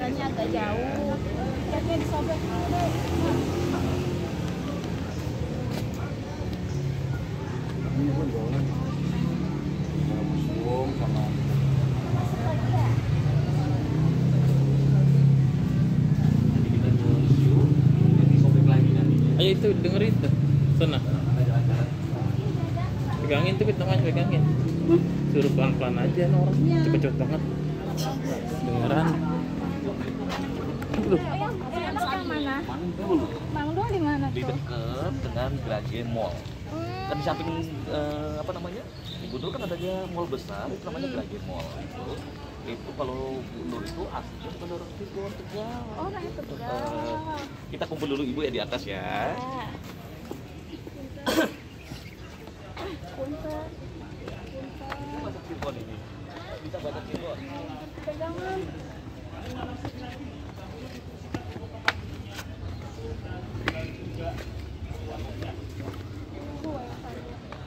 jalannya agak jauh. Kayaknya disobek dulu. Ini pun boleh. Museum sama Masuk lagi ya? Jadi kita ke museum, nanti sobek lagi nantinya. Ayo itu dengerin tuh. Sana. Pegangin tuh namanya pegangin. Suruh pelan-pelan aja nih orang. Cepet-cepet banget. Beneran. Aduh. Yang sekarang mana? Mangdul, Bang Dul di mana di tuh? dekat dengan Grage Mall. Kan di samping apa namanya? Di Guntur kan ada mall besar, itu namanya Grage Mall. Itu kalau Bu Nur itu aslinya bukan orang Cirebon, Tegal. Oh, orang itu juga. Kita kumpul dulu Ibu ya di atas ya. Ya. Punten. Itu bahasa Cirebon ini. Bisa bahasa Cirebon. Pegangan.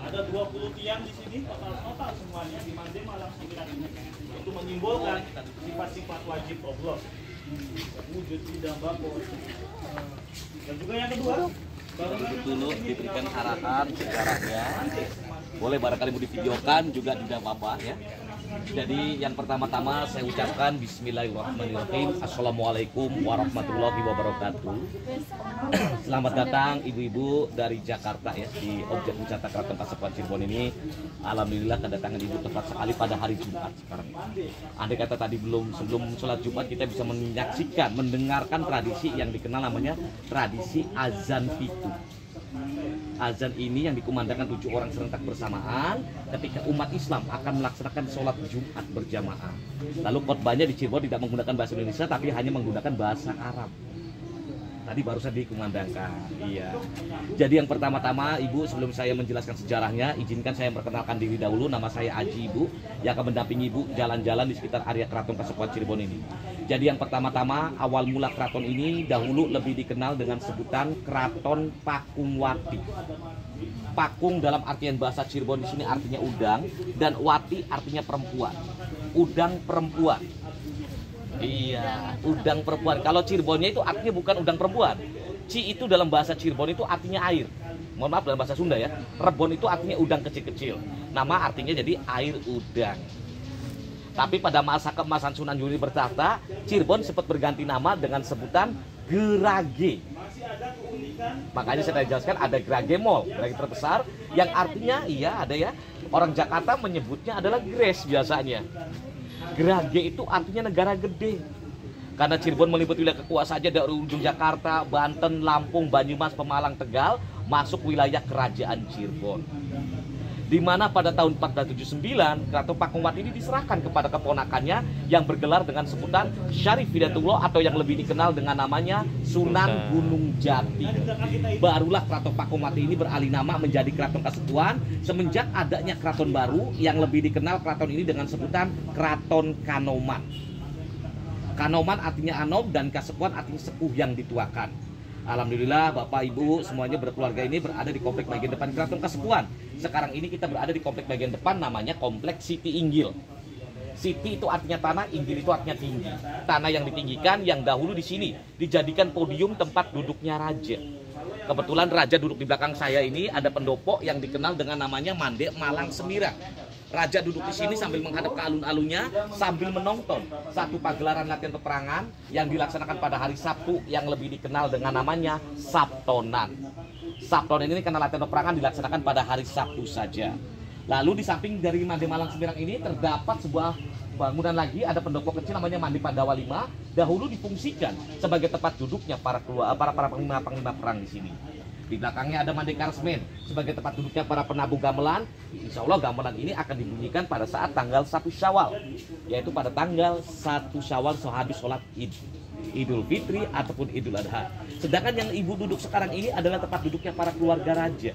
Ada 20 tiang di sini total semuanya di Mande Malang 9 ini. Itu menyimbolkan sifat-sifat wajib Allah. Wujud tidak bako. Dan juga yang kedua, Duduk dulu diberikan arahan sejarahnya. Boleh barangkali mau divideokan juga tidak apa-apa ya. Jadi yang pertama-tama saya ucapkan Bismillahirrahmanirrahim. Assalamualaikum warahmatullahi wabarakatuh. Selamat datang ibu-ibu dari Jakarta ya di objek wisata Keraton Kasepuhan Cirebon ini. Alhamdulillah kedatangan ibu tepat sekali pada hari Jumat sekarang. Andai kata tadi sebelum sholat Jumat kita bisa menyaksikan, mendengarkan tradisi yang dikenal namanya tradisi azan pitu. Azan ini yang dikumandangkan 7 orang serentak bersamaan ketika umat Islam akan melaksanakan sholat Jumat berjamaah. Lalu khotbahnya di Cirebon tidak menggunakan bahasa Indonesia tapi hanya menggunakan bahasa Arab. Tadi barusan dikumandangkan. Iya. Jadi yang pertama-tama Ibu, sebelum saya menjelaskan sejarahnya, izinkan saya memperkenalkan diri dahulu. Nama saya Aji Ibu, yang akan mendampingi Ibu jalan-jalan di sekitar area Keraton Kasepuhan Cirebon ini. Jadi yang pertama-tama, awal mula keraton ini dahulu lebih dikenal dengan sebutan Keraton Pakungwati. Pakung dalam artian bahasa Cirebon di sini artinya udang, dan wati artinya perempuan. Udang perempuan. Iya, udang perempuan. Kalau Cirebonnya itu artinya bukan udang perempuan. Ci itu dalam bahasa Cirebon itu artinya air. Mohon maaf dalam bahasa Sunda ya. Rebon itu artinya udang kecil-kecil. Nama artinya jadi air udang. Tapi pada masa keemasan Sunan Yuni bertahta, Cirebon sempat berganti nama dengan sebutan Gerage. Makanya saya jelaskan ada Grage Mall, Grage terbesar, yang artinya iya ada ya. Orang Jakarta menyebutnya adalah Gres biasanya. Grage itu artinya negara gede. Karena Cirebon meliputi wilayah kekuasaannya dari ujung Jakarta, Banten, Lampung, Banyumas, Pemalang, Tegal, masuk wilayah kerajaan Cirebon. Di mana pada tahun 1479 Keraton Pakungwati ini diserahkan kepada keponakannya yang bergelar dengan sebutan Syarif Hidayatullah atau yang lebih dikenal dengan namanya Sunan Gunung Jati. Barulah Keraton Pakungwati ini beralih nama menjadi Keraton Kasepuhan semenjak adanya keraton baru yang lebih dikenal keraton ini dengan sebutan Keraton Kanoman. Kanoman artinya anom dan Kasepuhan artinya sepuh yang dituakan. Alhamdulillah Bapak Ibu semuanya berkeluarga ini berada di komplek bagian depan Keraton Kasepuhan. Sekarang ini kita berada di komplek bagian depan namanya Komplek Siti Inggil. Siti itu artinya tanah, Inggil itu artinya tinggi. Tanah yang ditinggikan yang dahulu di sini dijadikan podium tempat duduknya raja. Kebetulan raja duduk di belakang saya ini ada pendopo yang dikenal dengan namanya Mande Malang Semirang. Raja duduk di sini sambil menghadap ke alun-alunnya sambil menonton satu pagelaran latihan peperangan yang dilaksanakan pada hari Sabtu yang lebih dikenal dengan namanya Sabtonan. Sabtonan ini karena latihan peperangan dilaksanakan pada hari Sabtu saja. Lalu di samping dari Mande Malang Semirang ini terdapat sebuah bangunan lagi, ada pendopo kecil namanya Mande Pandawa V. Dahulu difungsikan sebagai tempat duduknya para panglima perang di sini. Di belakangnya ada Mande Karsmen sebagai tempat duduknya para penabuh gamelan. Insya Allah gamelan ini akan dibunyikan pada saat tanggal 1 Syawal, yaitu pada tanggal 1 Syawal sehabis sholat Idul Fitri ataupun Idul Adha. Sedangkan yang ibu duduk sekarang ini adalah tempat duduknya para keluarga raja.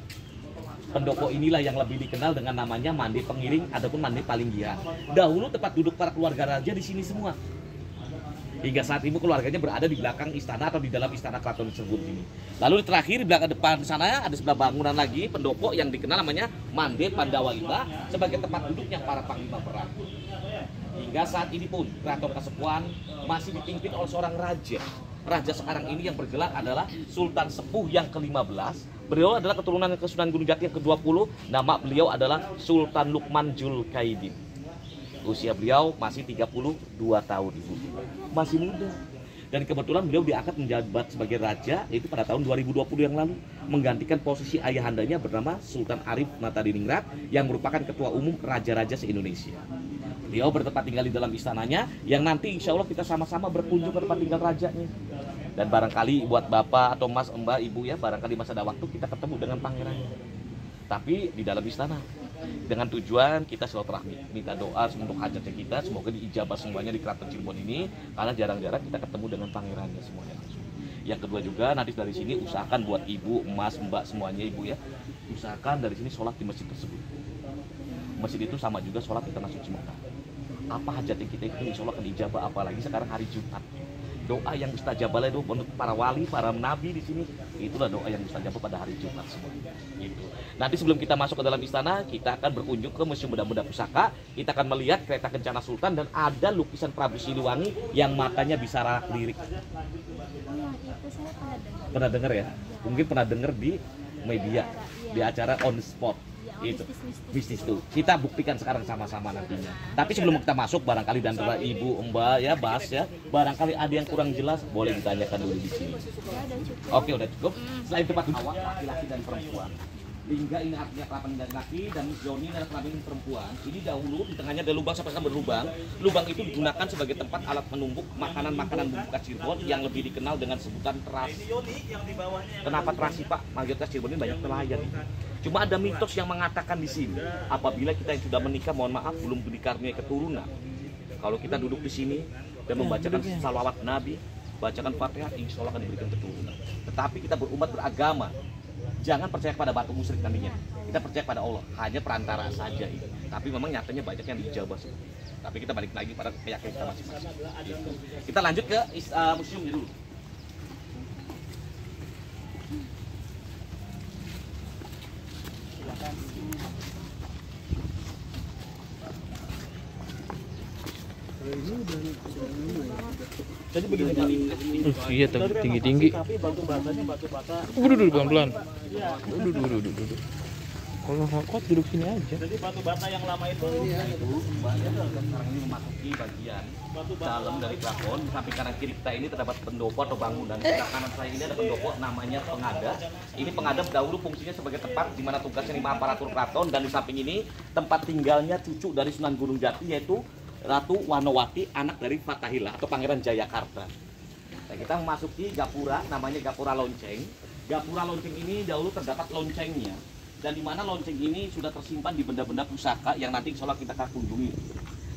Pendopo inilah yang lebih dikenal dengan namanya Mande Pengiring ataupun Mande Palinggia. Dahulu tempat duduk para keluarga raja di sini semua. Hingga saat ibu keluarganya berada di belakang istana atau di dalam istana keraton tersebut ini. Lalu terakhir di belakang depan sana ada sebelah bangunan lagi pendopo yang dikenal namanya Mande Pandawa V sebagai tempat duduknya para panglima perang. Hingga saat ini pun Keraton Kasepuhan masih dipimpin oleh seorang raja. Raja sekarang ini yang bergelar adalah Sultan Sepuh yang ke-15. Beliau adalah keturunan Sunan Gunung Jati yang ke-20. Nama beliau adalah Sultan Lukman Julkaidin. Usia beliau masih 32 tahun, Ibu. Masih muda. Dan kebetulan beliau diangkat menjabat sebagai raja yaitu pada tahun 2020 yang lalu, menggantikan posisi ayahandanya bernama Sultan Arif Natadiningrat yang merupakan ketua umum raja-raja se-Indonesia. Beliau bertempat tinggal di dalam istananya yang nanti insya Allah kita sama-sama berkunjung ke tempat tinggal rajanya. Dan barangkali buat bapak atau mas, mbak, ibu ya, barangkali masa ada waktu kita ketemu dengan pangerannya. Tapi di dalam istana. Dengan tujuan kita silaturahmi, minta doa untuk hajatnya kita, semoga diijabah semuanya di Keraton Cirebon ini, karena jarang-jarang kita ketemu dengan pangerannya semuanya langsung. Yang kedua juga nanti dari sini usahakan buat ibu, emas, mbak semuanya ibu ya, usahakan dari sini sholat di masjid tersebut. Masjid itu sama juga sholat di tanah suci Mekah. Apa hajatnya kita itu insya Allah akan dijabah, apalagi sekarang hari Jumat. Doa yang mustajabah itu untuk para wali, para nabi di sini, itulah doa yang mustajabah pada hari Jumat semua. Gitu. Nanti sebelum kita masuk ke dalam istana, kita akan berkunjung ke Museum Benda-Benda Pusaka. Kita akan melihat kereta kencana Sultan dan ada lukisan Prabu Siliwangi yang matanya bisa lirik. Oh, yang itu saya pernah dengar. Pernah dengar ya? Mungkin pernah dengar di media, di acara On Spot. Itu bisnis tuh kita buktikan sekarang sama-sama nantinya. Tapi sebelum kita masuk, barangkali dan antara ibu, mbak ya, Bas ya, barangkali ada yang kurang jelas boleh ditanyakan dulu di sini. Oke, udah cukup. Selain tempat awak laki-laki dan perempuan, Lingga ini artinya kelamin dari laki dan Yoni adalah kelamin perempuan. Ini dahulu di tengahnya ada lubang sampai sekarang berlubang. Lubang itu digunakan sebagai tempat alat menumbuk makanan-makanan bumbu khas Cirebon yang lebih dikenal dengan sebutan terasi. Kenapa terasi, Pak? Mayoritas Cirebon ini banyak nelayan. Cuma ada mitos yang mengatakan di sini, apabila kita yang sudah menikah, mohon maaf, belum dikaruniai keturunan, kalau kita duduk di sini dan membacakan salawat Nabi, bacakan Fatihah, insya Allah akan diberikan keturunan. Tetapi kita berumat beragama, jangan percaya pada batu musyrik nantinya. Kita percaya pada Allah, hanya perantara saja ini. Tapi memang nyatanya banyak yang dijabah. Tapi kita balik lagi pada keyakinan kita masing-masing. Gitu. Kita lanjut ke museum dulu. Jadi begini Pak. Iya, tinggi-tinggi. Tapi batu batanya batu bata. Duduk pelan-pelan. Iya. Duduk. Kalau nggak kuat duduk sini aja. Jadi batu bata yang lama itu Sekarang ini memasuki bagian dalam dari keraton. Di samping kanan kiri kita ini terdapat pendopo atau bangunan. Di kanan saya ini ada pendopo namanya pengada. Ini pengada dahulu fungsinya sebagai tempat di mana tugasnya lima aparatur keraton, dan di samping ini tempat tinggalnya cucu dari Sunan Gunung Jati yaitu Ratu Wanowati, anak dari Fatahillah atau Pangeran Jayakarta. Nah, kita memasuki gapura, namanya Gapura Lonceng. Gapura Lonceng ini dahulu terdapat loncengnya, dan di mana lonceng ini sudah tersimpan di benda-benda pusaka yang nanti insya Allah kita akan kunjungi.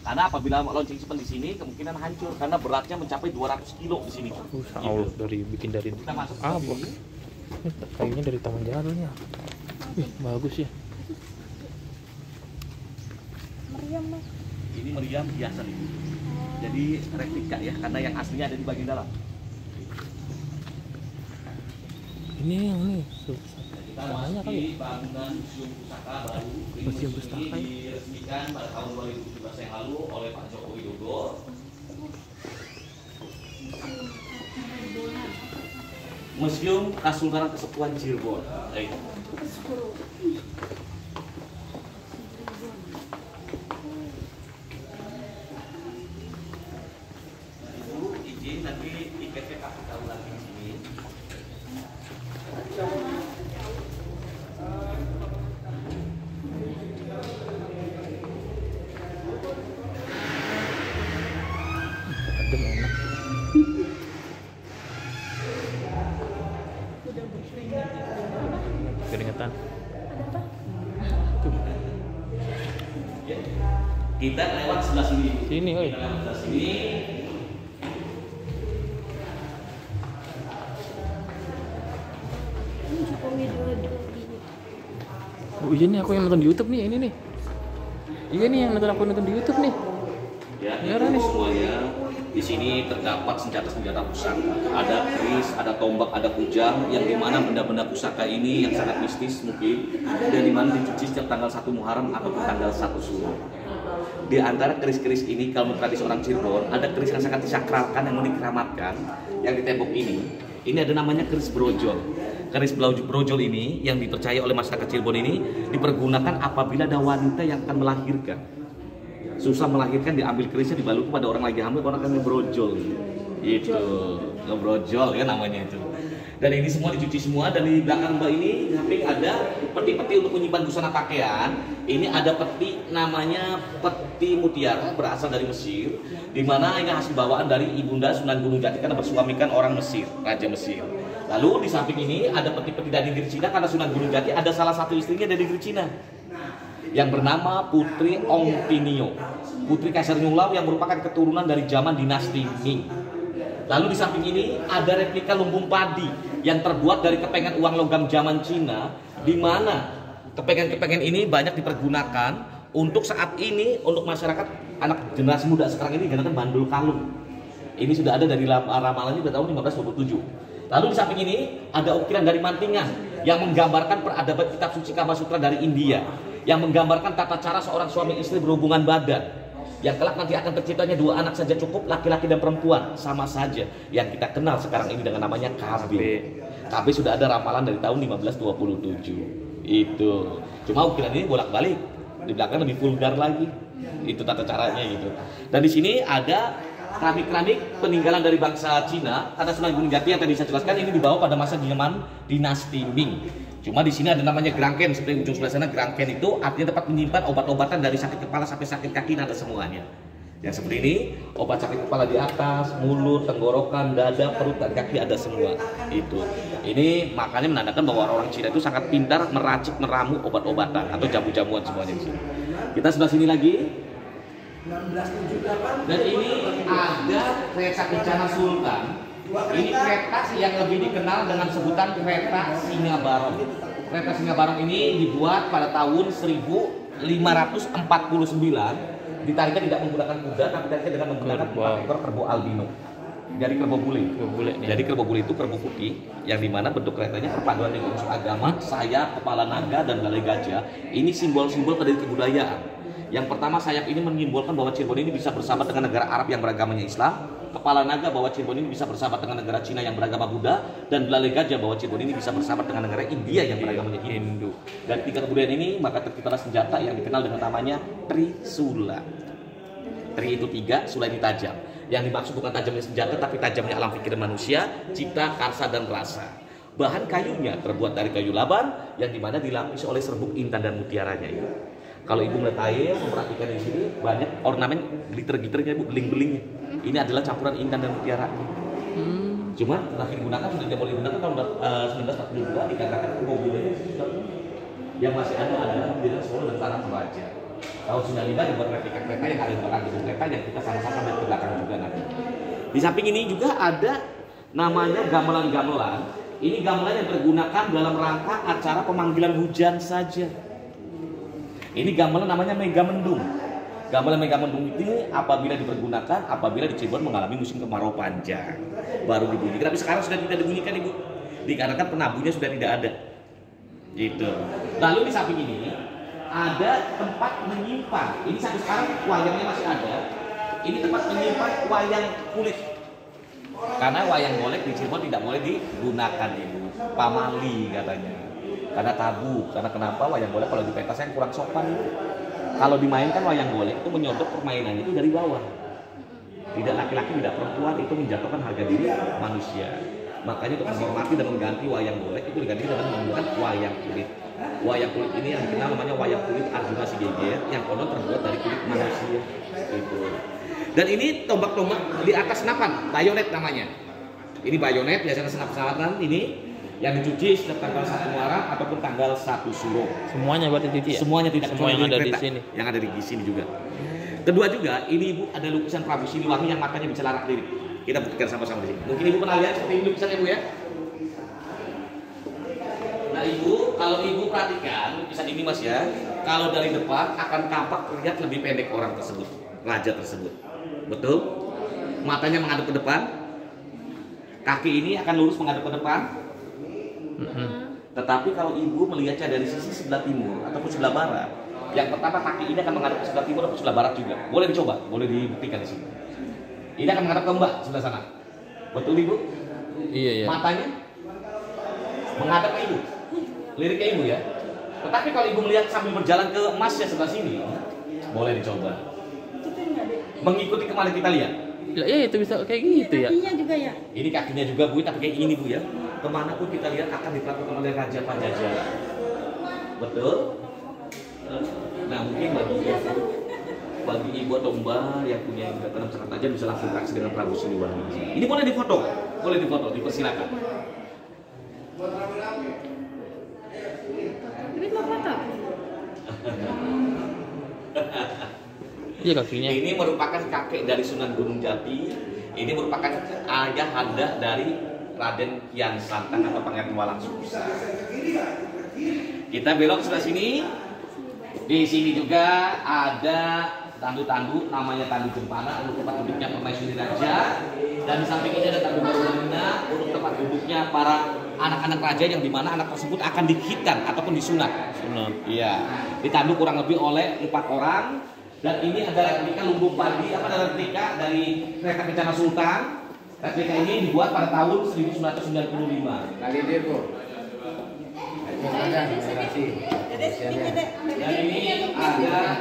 Karena apabila lonceng simpan di sini kemungkinan hancur karena beratnya mencapai 200 kilo di sini. Allah, bikin dari Kita masuk ke apa? sini. Kayaknya dari Taman Jalannya. Wih, bagus ya. Meriam, Mas. Ini meriam biasa nih. Jadi replika ya, karena yang aslinya ada di bagian dalam. Ini yang ini. Kita memasuki bangunan Museum Pusaka baru. Museum Pusaka ya? Diresmikan pada tahun 2017 yang lalu oleh Pak Joko Widodo. Museum Kesultanan Kasepuhan Cirebon. Izin nanti tiketnya kasih tahu lagi di sini. Adem enak. Keringetan. Tuh, Kita lewat sebelah sini. sini, oi. Kita lewat sebelah sini. Jokowi dulu gini. Oh iya nih, aku yang nonton di YouTube nih, ini nih. Iya nih yang nonton di YouTube nih. Ya, Ya, itu Rani. semuanya. Di sini terdapat senjata-senjata pusaka. Ada keris, ada tombak, ada kujang, yang dimana benda-benda pusaka ini yang sangat mistis mungkin, dan dimana dicuci setiap tanggal 1 Muharram ataupun tanggal 1 Suro. Di antara keris-keris ini, kalau menurut tradisi orang Cirebon, ada keris yang sangat disakralkan, yang mau dikeramatkan, yang di tembok ini. Ini ada namanya keris brojol. Keris brojol ini yang dipercaya oleh masyarakat Cirebon ini dipergunakan apabila ada wanita yang akan melahirkan. Susah melahirkan, diambil kerisnya, dibalut kepada orang lagi hamil, orang akan ngebrojol. Itu ngebrojol ya namanya itu. Dan ini semua dicuci semua, dan di belakang mbak ini di samping ada peti-peti untuk menyimpan busana pakaian. Ini ada peti namanya peti mutiara berasal dari Mesir, di mana ini hasil bawaan dari ibunda Sunan Gunung Jati karena bersuamikan orang Mesir, raja Mesir. Lalu di samping ini ada peti-peti dari negeri Cina karena Sunan Gunung Jati ada salah satu istrinya dari negeri Cina yang bernama Putri Ongtinio, Putri Kaisar Nyulau yang merupakan keturunan dari zaman dinasti Ming. Lalu di samping ini ada replika lumbung padi yang terbuat dari kepengen uang logam zaman Cina, di mana kepengen-kepengen ini banyak dipergunakan untuk saat ini untuk masyarakat anak generasi muda sekarang ini digunakan bandul kalung. Ini sudah ada dari ramalannya pada tahun 1527. Lalu di samping ini ada ukiran dari Mantingan yang menggambarkan peradaban kitab suci Kama Sutra dari India, yang menggambarkan tata cara seorang suami istri berhubungan badan. Yang kelak nanti akan terciptanya 2 anak saja cukup, laki-laki dan perempuan, sama saja yang kita kenal sekarang ini dengan namanya KB. KB sudah ada ramalan dari tahun 1527. Itu. Cuma ukiran ini bolak-balik, di belakang lebih vulgar lagi. Itu tata caranya gitu. Dan di sini ada keramik-keramik peninggalan dari bangsa Cina karena Sunan Gunung Jati yang tadi saya jelaskan ini dibawa pada masa zaman dinasti Ming. Cuma di sini ada namanya gerangken, seperti ujung sebelah sana. Gerangken itu artinya tempat menyimpan obat-obatan dari sakit kepala sampai sakit kaki, ada semuanya. Yang seperti ini, obat sakit kepala di atas, mulut, tenggorokan, dada, perut, dan kaki ada semua. Itu. Ini makanya menandakan bahwa orang Cina itu sangat pintar meracik, meramu obat-obatan atau jamu-jamuan semuanya di sini. Kita sebelah sini lagi. Dan ini ada kereta Kencana Sultan. Ini kereta yang lebih dikenal dengan sebutan kereta Singa Barong. Kereta Singa Barong ini dibuat pada tahun 1549. Ditariknya tidak menggunakan kuda, tapi ditariknya dengan menggunakan 4 ekor kerbau albino. Dari kerbau bule. Jadi kerbau bule itu kerbau putih, yang dimana bentuk keretanya perpaduan dengan unsur agama, sayap, kepala naga, dan balai gajah. Ini simbol-simbol dari kebudayaan. Yang pertama, sayap ini menyimbolkan bahwa Cirebon ini bisa bersahabat dengan negara Arab yang beragamanya Islam. Kepala naga bahwa Cirebon ini bisa bersahabat dengan negara Cina yang beragama Buddha, dan belalai gajah bahwa Cirebon ini bisa bersahabat dengan negara India yang beragamanya Hindu. Dan 3 kebudayaan ini maka terciptalah senjata yang dikenal dengan namanya Trisula. Tri itu 3, sula ini tajam. Yang dimaksud bukan tajamnya senjata, tapi tajamnya alam pikir manusia, cipta, karsa, dan rasa. Bahan kayunya terbuat dari kayu laban yang dimana dilapisi oleh serbuk intan dan mutiaranya ini. Kalau ibu melihat air, memperhatikan di sini banyak ornamen glitter-glitternya, ibu, beling-belingnya. Ini adalah campuran intan dan mutiara. Cuma terakhir digunakan sudah tidak boleh digunakan tahun 1942 dikatakan mobilnya sudah yang masih ada adalah mobil Solo dan Tanah Toraja. Tahun 95 dibuat replika kereta yang ada di belakang gedung kereta yang kita sama-sama lihat ke belakang juga nanti. Di samping ini juga ada namanya gamelan-gamelan. Ini gamelan yang digunakan dalam rangka acara pemanggilan hujan saja. Ini gamelan namanya Megamendung. Gamelan Megamendung ini apabila dipergunakan apabila di Cirebon mengalami musim kemarau panjang baru dibunyikan. Tapi sekarang sudah tidak dibunyikan, ibu, dikarenakan penabuhnya sudah tidak ada. Gitu. Lalu di samping ini ada tempat menyimpan. Ini sampai sekarang wayangnya masih ada. Ini tempat menyimpan wayang kulit. Karena wayang golek di Cirebon tidak boleh digunakan, ibu. Pamali katanya. Karena tabu. Karena kenapa? Wayang golek kalau di pentasnya kurang sopan. Kalau dimainkan wayang golek itu menyodok permainannya itu dari bawah. Tidak laki-laki, tidak perempuan, itu menjatuhkan harga diri manusia. Makanya untuk menghormati dan mengganti wayang golek itu diganti dengan menggunakan wayang kulit. Wayang kulit ini yang dikenal namanya wayang kulit Arjuna Sigeger yang konon terbuat dari kulit manusia. Itu. Dan ini tombak-tombak di atas senapan, bayonet namanya. Ini bayonet biasanya senap-senapatan ini yang dicuci setiap tanggal 1 Muharram ataupun tanggal 1 Suro. Semuanya berarti itu ya? Semuanya tidak, semua yang ada di sini. Yang ada di sini juga. Kedua juga, ini ibu ada lukisan Prabu Siliwangi yang matanya bisa larak diri. Kita buktikan sama-sama di sini. Mungkin ibu pernah lihat seperti ini lukisannya, bu ya. Nah ibu, kalau ibu perhatikan lukisan ini mas ya, kalau dari depan akan tampak terlihat lebih pendek orang tersebut, raja tersebut. Betul? Matanya menghadap ke depan, kaki ini akan lurus menghadap ke depan. Tetapi kalau ibu melihatnya dari sisi sebelah timur ataupun sebelah barat, Yang pertama kaki ini akan menghadap ke sebelah timur atau sebelah barat juga. Boleh dicoba, boleh dibuktikan di sini. Ini akan menghadap ke Mbak sebelah sana. Betul Ibu? Iya ya. Matanya menghadap ke Ibu. Lirik ke Ibu ya. Tetapi kalau Ibu melihat sambil berjalan ke emasnya sebelah sini, boleh dicoba. Mengikuti kemana kita lihat. Ya itu bisa kayak gitu ya. Kakinya juga ya. Ini kakinya juga Bu, tapi kayak ini Bu ya. Kemanapun kita lihat akan diperlakukan oleh Raja Pajajaran. Betul? Nah mungkin bagi ibu atau mbak yang punya ingatan sangat tajam bisa langsung interaksi dengan Prabu Siliwangi. Ini boleh difoto, dipersilakan. Ini mau foto. Iya kakinya. Ini merupakan kakek dari Sunan Gunung Jati. Ini merupakan ayah anda dari Raden Kian Santang atau Pangeran Walang Sungsang. Kita belok sebelah sini. Di sini juga ada tandu-tandu, namanya tandu Jempana untuk tempat duduknya permaisuri raja. Dan di samping ini ada tandu Barulina untuk tempat duduknya para anak-anak raja yang dimana anak tersebut akan dihitan ataupun disunat. Iya, ditandu kurang lebih oleh 4 orang. Dan ini ada replika lumbung padi, ada replika dari kereta Kencana Sultan. Replika ini dibuat pada tahun 1995. Kali dia Bu. Dan ini ada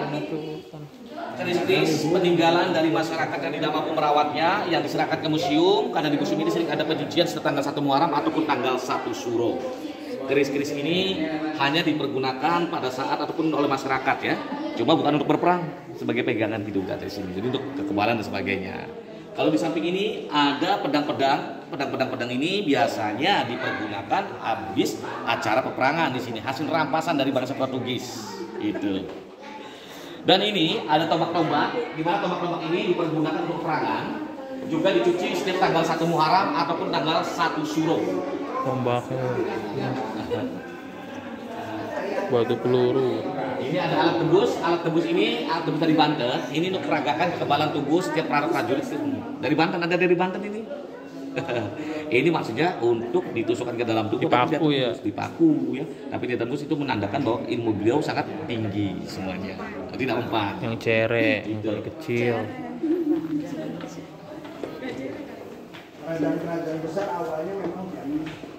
keris peninggalan dari masyarakat yang tidak mampu merawatnya yang diserahkan ke museum, karena di museum ini sering ada pencucian setiap tanggal 1 Muharram ataupun tanggal 1 Suro. Keris-keris ini hanya dipergunakan pada saat ataupun oleh masyarakat ya, cuma bukan untuk berperang, sebagai pegangan hidup di sini, jadi untuk kekebalan dan sebagainya. Kalau di samping ini ada pedang-pedang. Pedang-pedang ini biasanya dipergunakan habis acara peperangan di sini, hasil rampasan dari bangsa Portugis itu. Dan ini ada tombak-tombak, di mana tombak-tombak ini dipergunakan untuk peperangan, juga dicuci setiap tanggal 1 Muharram ataupun tanggal 1 Suro. Tombaknya. Batu peluru. Ini ada alat tebus ini alat tebus dari Banten. Ini untuk peragakan kekebalan tubuh setiap prajurit dari Banten, ada dari Banten ini. Ini maksudnya untuk ditusukkan ke dalam tubuh, dipaku ya. Dipaku ya. Tapi ditembus itu menandakan bahwa ilmu beliau sangat tinggi semuanya. Tidak mempan. Yang cere, yang paling kecil. Kerajaan besar awalnya memang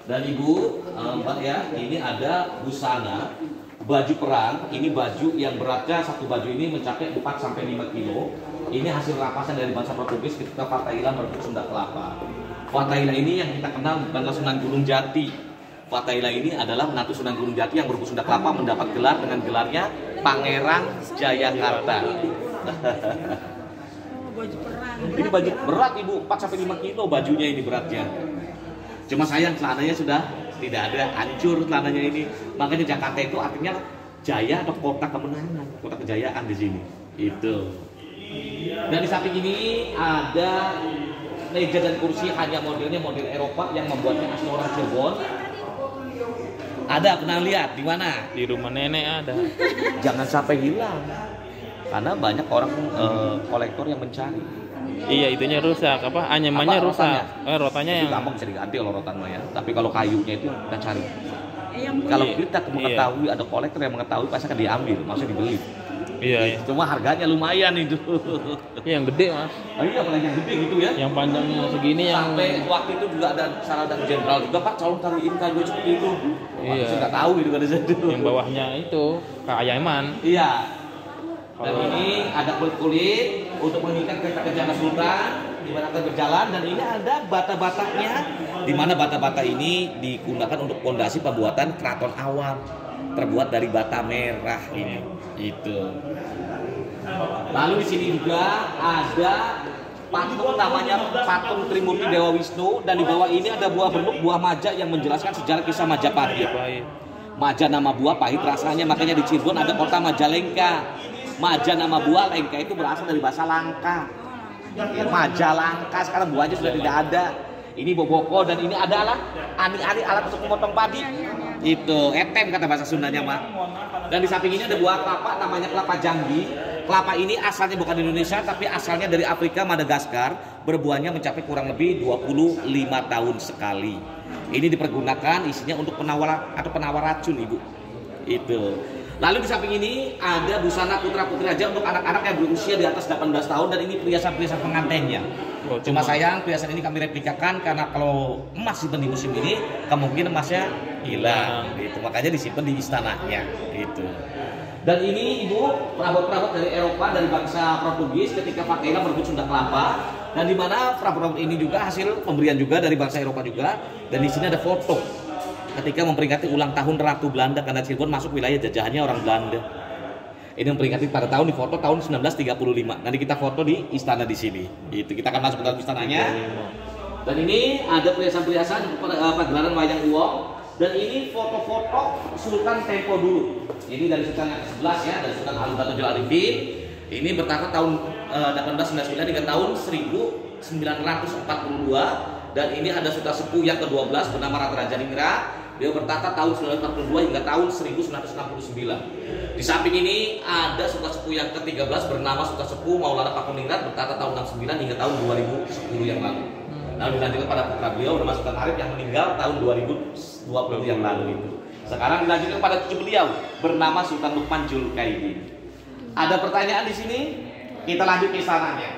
Dan Ibu, Mbak ya, ini ada busana baju perang. Ini baju yang beratnya satu baju ini mencapai 4 sampai 5 kilo. Ini hasil rampasan dari bangsa Portugis ketika Fatahillah merebut Sunda Kelapa. Fatahillah ini yang kita kenal bukanlah Sunan Gunung Jati. Fatahillah ini adalah menantu Sunan Gunung Jati yang merebut Sunda Kelapa, mendapat gelar dengan gelarnya Pangeran Jayakarta. Baju perang. Ini baju berat Ibu, 4 sampai 5 kilo bajunya ini beratnya. Cuma sayang celananya sudah tidak ada, hancur celananya ini. Makanya Jakarta itu artinya jaya atau kota kemenangan, kota kejayaan di sini. Itu. Dan di samping ini ada meja dan kursi hanya modelnya model Eropa yang membuatnya asli orang Cirebon. Ada, pernah lihat di mana? Di rumah nenek ada. Jangan sampai hilang. Karena banyak orang kolektor yang mencari. Iya, itunya rusak, anyamannya rusak. Rotanya itu yang gampang bisa diganti kalau rotan mah ya. Tapi kalau kayunya itu kita cari. Yang Kalau kita mengetahui ada kolektor yang mengetahui pasti akan diambil, maksudnya dibeli. iya. Cuma harganya lumayan itu. Yang gede Mas. Oh iya, apalagi yang gede gitu ya. Yang panjangnya segini yang Sampai waktu itu juga ada sarana jenderal juga, Pak, tolong cariin kayu seperti itu. Iya. Saya nggak tahu gitu kan di situ. yang bawahnya itu keayaman. Iya. Dan ini ada kulit-kulit untuk mengikat kereta Kencana Sultan di mana akan berjalan, dan ini ada bata-batanya di mana bata-bata ini digunakan untuk fondasi pembuatan keraton awal terbuat dari bata merah ini. Itu. Lalu di sini juga ada patung namanya patung Trimurti Dewa Wisnu, dan di bawah ini ada buah berluk, buah maja yang menjelaskan sejarah kisah Majapahit. Maja nama buah, pahit rasanya, makanya di Cirebon ada kota Majalengka. Maja nama buah, lengka itu berasal dari bahasa Langka. Majalengka, sekarang buahnya sudah tidak ada. Ini boboko, dan ini adalah ani-ani alat untuk memotong padi. Itu etem kata bahasa Sundanya mah. Dan di samping ini ada buah kelapa namanya kelapa Jambi. Kelapa ini asalnya bukan di Indonesia, tapi asalnya dari Afrika, Madagaskar. Berbuahnya mencapai kurang lebih 25 tahun sekali. Ini dipergunakan isinya untuk penawar racun Ibu. Itu. Lalu di samping ini ada busana putra-putri raja untuk anak-anak yang berusia di atas 18 tahun dan ini perhiasan-perhiasan pengantinnya. Cuma sayang perhiasan ini kami replikakan karena kalau emas simpen di museum ini kemungkinan emasnya hilang gitu. Makanya disimpan di istananya gitu. Dan ini ibu perabot-perabot dari Eropa dari bangsa Portugis ketika Fatela merebut Sunda Kelapa dan di mana perabot-perabot ini juga hasil pemberian juga dari bangsa Eropa juga dan di sini ada foto ketika memperingati ulang tahun Ratu Belanda karena Cirebon masuk wilayah jajahannya orang Belanda. Ini memperingati pada tahun di foto tahun 1935. Nanti kita foto di istana di sini. Itu kita akan masuk ke dalam istananya. Dan ini ada perhiasan-perhiasan pagelaran wayang uwong dan ini foto-foto Sultan Tempo dulu. Ini dari Sultan yang ke-11 ya, dari Sultan Agung Dato' Jol Arifin. Ini bertahun tahun 1899 hingga tahun 1942 dan ini ada Sultan Sepuh yang ke-12 bernama Ratu Raja Ningrat. Dia bertahta tahun 1942 hingga tahun 1969. Di samping ini ada Sultan Sepuh yang ke-13 bernama Sultan Sepuh Maulana Pakuningrat bertahta tahun 69 hingga tahun 2010 yang lalu. Lalu dilanjutkan pada putra beliau bernama Sultan Arif yang meninggal tahun 2020 yang lalu itu. Sekarang dilanjutkan pada cucu beliau bernama Sultan Lukman Julkaidin. Ada pertanyaan di sini? Kita lanjut ke istananya.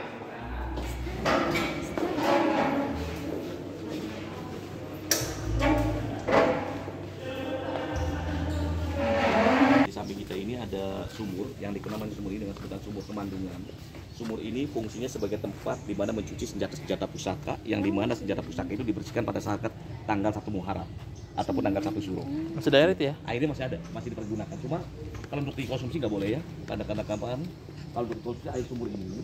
Di samping kita ini ada sumur yang dikenal sumur ini dengan sebutan sumur Kemandungan. Sumur ini fungsinya sebagai tempat di mana mencuci senjata-senjata pusaka yang di mana senjata pusaka itu dibersihkan pada saat tanggal 1 Muharram ataupun tanggal 1 Syuro. Masih ada itu ya? Airnya masih ada, masih dipergunakan. Cuma kalau untuk dikonsumsi nggak boleh ya. Tanda-tanda kapan? Kalau untuk dikonsumsi air sumur ini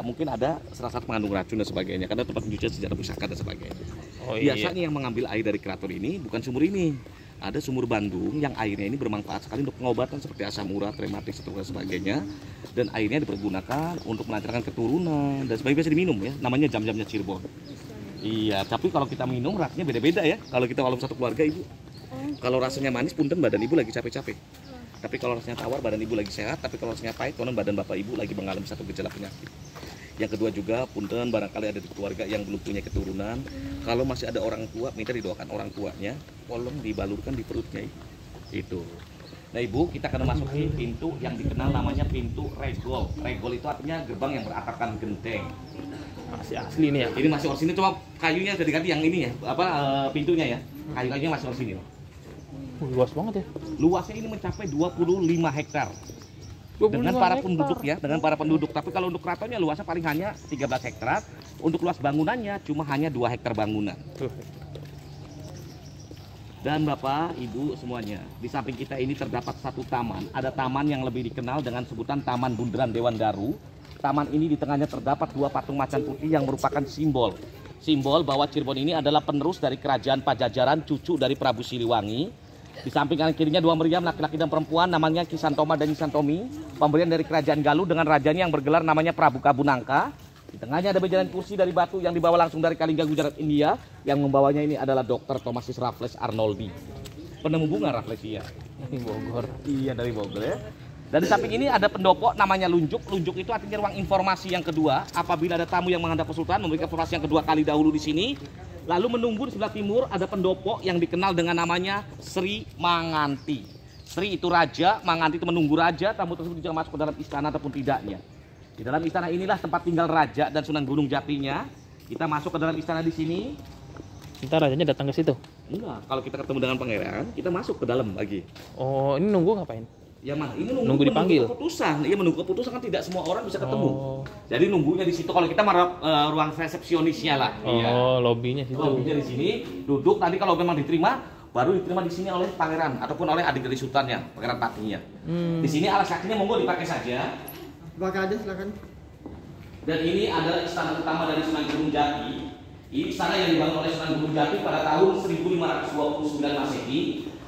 mungkin ada salah satu mengandung racun dan sebagainya karena tempat pencucian senjata pusaka dan sebagainya. Oh, iya. Biasanya yang mengambil air dari keraton ini bukan sumur ini. Ada sumur Bandung yang airnya ini bermanfaat sekali untuk pengobatan seperti asam urat, rematik, dan sebagainya. Dan airnya dipergunakan untuk melancarkan keturunan dan sebagainya, bisa diminum ya. Namanya jam-jamnya Cirebon. Iya, tapi kalau kita minum rasanya beda-beda ya. Kalau kita walaupun satu keluarga ibu. Kalau rasanya manis punten badan ibu lagi capek-capek. Tapi kalau rasanya tawar badan ibu lagi sehat. Tapi kalau rasanya pahit konon badan bapak ibu lagi mengalami satu gejala penyakit. Yang kedua juga punten barangkali ada di keluarga yang belum punya keturunan. Kalau masih ada orang tua minta didoakan orang tuanya, tolong dibalurkan di perutnya itu. Nah ibu, kita akan memasuki pintu yang dikenal namanya pintu regol. Regol itu artinya gerbang yang beratapkan genteng. Masih asli nih ya? Ini masih orisinil, cuma kayunya sudah diganti yang ini ya, pintunya ya. Kayu-kayunya masih orisinil. Luas banget ya? Luasnya ini mencapai 25 hektar. Dengan para penduduk ya, dengan para penduduk. Tapi kalau untuk keratonnya luasnya paling hanya 13 hektar. Untuk luas bangunannya cuma hanya 2 hektar bangunan. Dan Bapak, Ibu semuanya, di samping kita ini terdapat satu taman. Ada taman yang lebih dikenal dengan sebutan Taman Bundaran Dewan Daru. Taman ini di tengahnya terdapat 2 patung macan putih yang merupakan simbol bahwa Cirebon ini adalah penerus dari kerajaan Pajajaran, cucu dari Prabu Siliwangi. Di samping kanan kirinya 2 meriam laki-laki dan perempuan namanya Ki Santoma dan Nyi Santomi, pemberian dari kerajaan Galuh dengan rajanya yang bergelar namanya Prabu Kabunangka. Di tengahnya ada bejalan kursi dari batu yang dibawa langsung dari Kalingga Gujarat India. Yang membawanya ini adalah Dr. Thomasis Raffles Arnoldi, penemu bunga Rafflesia Dari Bogor. Iya, dari Bogor ya. Dan di samping ini ada pendopo namanya Lunjuk. Lunjuk itu artinya ruang informasi yang kedua. Apabila ada tamu yang menghadap Sultan memberikan informasi yang kedua kali dahulu di sini. Lalu menunggu di sebelah timur ada pendopo yang dikenal dengan namanya Sri Manganti. Sri itu raja, Manganti itu menunggu raja, tamu tersebut bisa masuk ke dalam istana ataupun tidaknya. Di dalam istana inilah tempat tinggal raja dan Sunan Gunung Jatinya. Kita masuk ke dalam istana di sini. Ntar rajanya datang ke situ? Enggak, kalau kita ketemu dengan pangeran, kita masuk ke dalam lagi. Oh, ini nunggu ngapain? Ya mah, ini nunggu dipanggil. Keputusan. Iya, menunggu keputusan kan tidak semua orang bisa ketemu. Jadi nunggunya di situ. Kalau kita ruang resepsionisnya lah. Oh, iya. Lobbynya situ. Lobbynya di sini, duduk. Tadi kalau memang diterima, baru diterima di sini oleh pangeran ataupun oleh adik dari sultannya, pangeran Patinya. Di sini alas kakinya monggo dipakai saja. Pakai aja silakan. Dan ini adalah istana utama dari Sunan Gunung Jati. Ini istana yang dibangun oleh Sunan Gunung Jati pada tahun 1529 Masehi.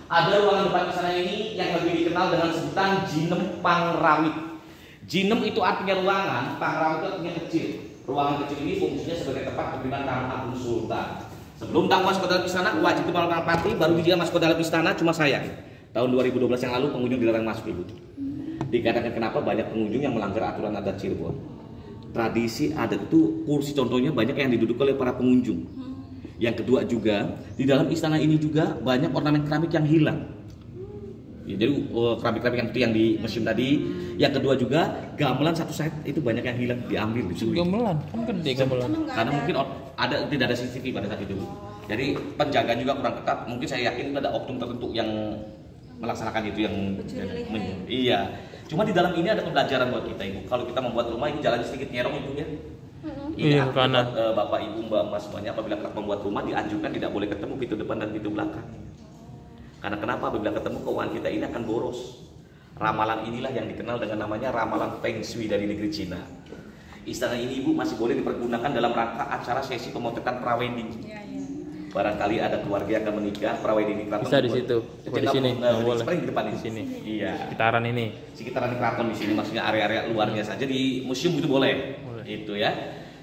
Ada ruangan depan istana ini yang lebih dikenal dengan sebutan Jinem Pangrawit. Jinem itu artinya ruangan, Pangrawit itu artinya kecil. Ruangan kecil ini fungsinya sebagai tempat pemimpinan tamu agung sultan. Sebelum tamu masuk ke dalam istana, wajib diperlukan pati, baru dia masuk ke dalam istana. Cuma sayang, tahun 2012 yang lalu pengunjung dilarang masuk ibu. Dikatakan kenapa banyak pengunjung yang melanggar aturan adat Cirebon. Tradisi adat itu kursi contohnya banyak yang diduduki oleh para pengunjung. Yang kedua juga, di dalam istana ini juga banyak ornamen keramik yang hilang. Ya, jadi keramik-keramik yang itu yang di museum tadi. Yang kedua juga gamelan satu set itu banyak yang hilang diambil dicuri. Gamelan kan gede gamelan. Karena mungkin tidak ada CCTV pada saat itu. Jadi penjagaan juga kurang ketat. Mungkin saya yakin ada oknum tertentu yang melaksanakan itu yang iya. Cuma di dalam ini ada pembelajaran buat kita ibu. Kalau kita membuat rumah ini jalannya sedikit nyerong ibu ya. Ini Iya, kanan. Bapak ibu mbak semuanya apabila kita membuat rumah dianjurkan tidak boleh ketemu pintu depan dan pintu belakang. Karena kenapa? Apabila ketemu keuangan kita ini akan boros. Ramalan inilah yang dikenal dengan namanya ramalan Feng Shui dari negeri Cina. Istana ini ibu masih boleh dipergunakan dalam rangka acara sesi pemotretan prawedding. Iya, iya. Barangkali ada keluarga yang akan menikah, prawedding di keraton. Bisa di situ. Di sini. Nggak boleh. Paling di depan Di sini. Iya. Sekitaran ini. Sekitaran keraton di sini, maksudnya area-area luarnya saja di museum itu boleh. Boleh. Itu ya.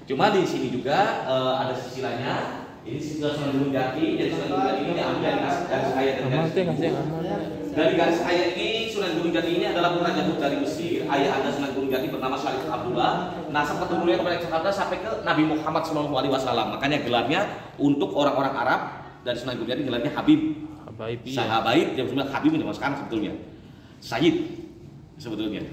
Cuma di sini juga ada sisi lainnya. Ini sudah Sunan Gunung Jati. Jadi Sunan Gunung Jati ini diambil dari garis ayat dan Amal garis teh kasih amal. dari garis ayat ini. Sunan Gunung Jati ini adalah putra Yakub dari Mesir. Ayah anda Sunan Gunung Jati bernama Syarif Abdullah. Nasab keturunannya kepada Jakarta sampai ke Nabi Muhammad SAW. Makanya gelarnya untuk orang-orang Arab dari Sunan Gunung Jati gelarnya Habib. Habaib iya. Sahabaib yang sebenarnya Habib itu sekarang sebetulnya. Sayyid sebetulnya.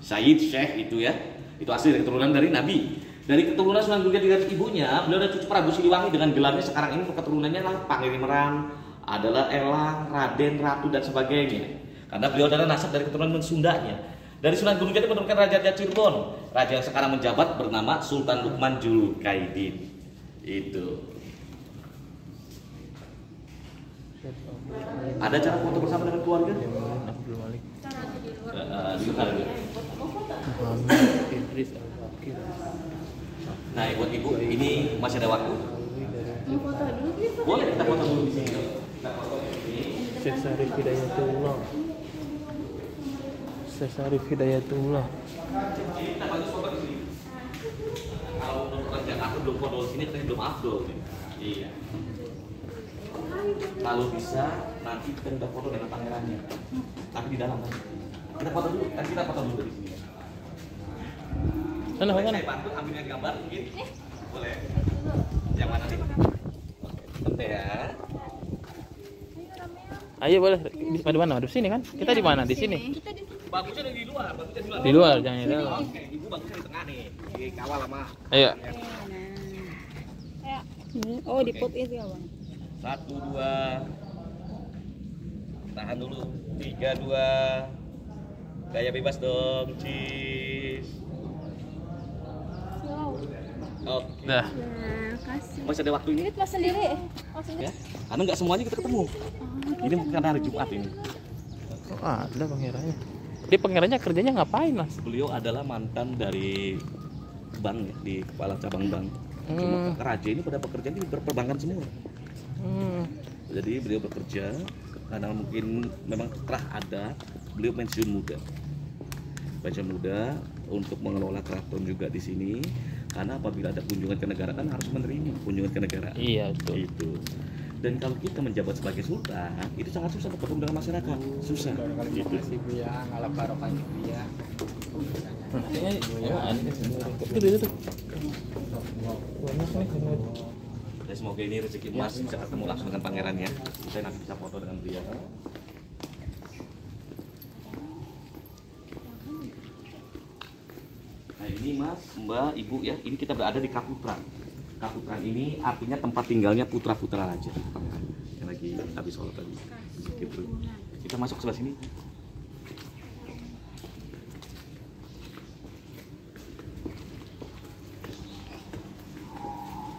Sayyid Syekh itu ya. Itu asli dari keturunan dari Nabi. Dari keturunan Sunan Gunung Jati dari ibunya, beliau ada cucu Prabu Siliwangi dengan gelarnya sekarang ini untuk keturunannya adalah Pangeran, adalah Elang, Raden, Ratu dan sebagainya. Karena beliau adalah nasab dari keturunan Sundanya. Dari Sunan Gunung Jati menurunkan Raja Cirebon. Raja yang sekarang menjabat bernama Sultan Lukman Julkaidin. Itu. Ada cara foto bersama dengan keluarga? Abdul Malik. Di luar. Muhammad Idris Al-Fakir. Nah, buat ibu, ini masih ada waktu. Mau foto dulu gitu. Boleh kita foto dulu di sini. Kita foto di sini. Syekh Syarif Hidayatullah. Syekh Syarif Hidayatullah. Ini kita bagus foto di sini. Kalau belum kerja aku belum foto di sini, tapi belum upload. Iya. Kalau bisa nanti kita udah foto dengan pangerannya. Tapi di dalam kan. Kita foto dulu, kan kita foto dulu di sini. Sana, Boleh sana. saya bantu ambilnya gambar mungkin? Boleh. Yang mana nih? Bentar ya. Ayo boleh. Di mana? Di sini kan? Kita di mana? Di sini. Kita di Bagusnya di luar, bagusnya di luar. Di luar, jangan di dalam. Oke, ibu bagusnya di tengah nih. Dikawal sama. Ayo. Ya. Oh, di pot itu ya, Bang. 1, 2. Tahan dulu. 3, 2. Gaya bebas dong. Cheese. Wow. Oke. Dah. Nah, kasih. Masih ada waktu ini? Ini mas sendiri. Oh, sendiri. Ya. Karena nggak semuanya kita ketemu. Ini karena hari Jumat ini. Oh, ada pangerannya. Dia pangerannya kerjanya ngapain, Mas? Beliau adalah mantan dari bank ya, di kepala cabang bank. Cuma raja ini pada pekerja ini berperbankan semua. Jadi beliau bekerja karena mungkin memang telah ada beliau pensiun muda. Pensiun muda untuk mengelola keraton juga di sini. Karena apabila ada kunjungan ke negara kan harus menerima kunjungan ke negara. Iya, betul. Itu. Dan kalau kita menjabat sebagai sultan, itu sangat susah bertemu dengan masyarakat. Susah. Gitu. Ya, ngalah barokah ya. Itu. Banyak nih. Ya, semoga ini rezeki emas bisa ketemu langsung dengan pangerannya. Saya nanti bisa foto dengan beliau. Nah ini Mas, Mbak, Ibu ya, ini kita berada di Kaputran. Kaputran ini artinya tempat tinggalnya putra-putra raja. Yang lagi habis sholat tadi. Gitu. Kita masuk sebelah sini.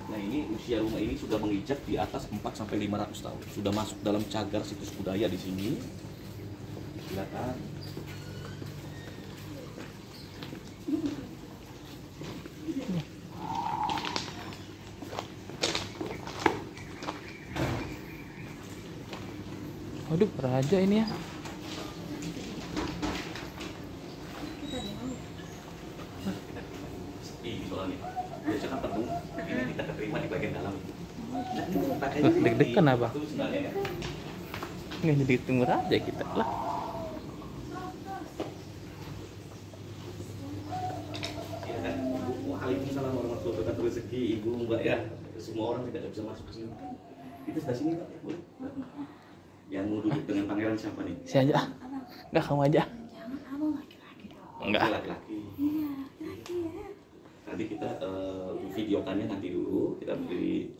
Nah ini usia rumah ini sudah menginjak di atas 4-500 tahun. Sudah masuk dalam cagar situs budaya di sini. Silakan. Waduh, raja ini ya. Ini soalnya. Biasanya tepung, ini kita terima di bagian dalam. Deg-degan apa? Itu sebenarnya ya. Nggak jadi tunggu raja kita lah. Ya kan, Ibu, waalaikumsalam warahmatullahi wabarakatuh. Rezeki Ibu, Mbak ya. Semua orang tidak bisa masuk ke sini. Itu sebelah sini Pak, boleh? Yang mau duduk dengan pangeran siapa nih? Si aja. Enggak, kamu aja. Jangan abang laki-laki dong. Enggak. Laki-laki. Iya, laki-laki ya. Nanti kita videokannya nanti dulu. Kita beri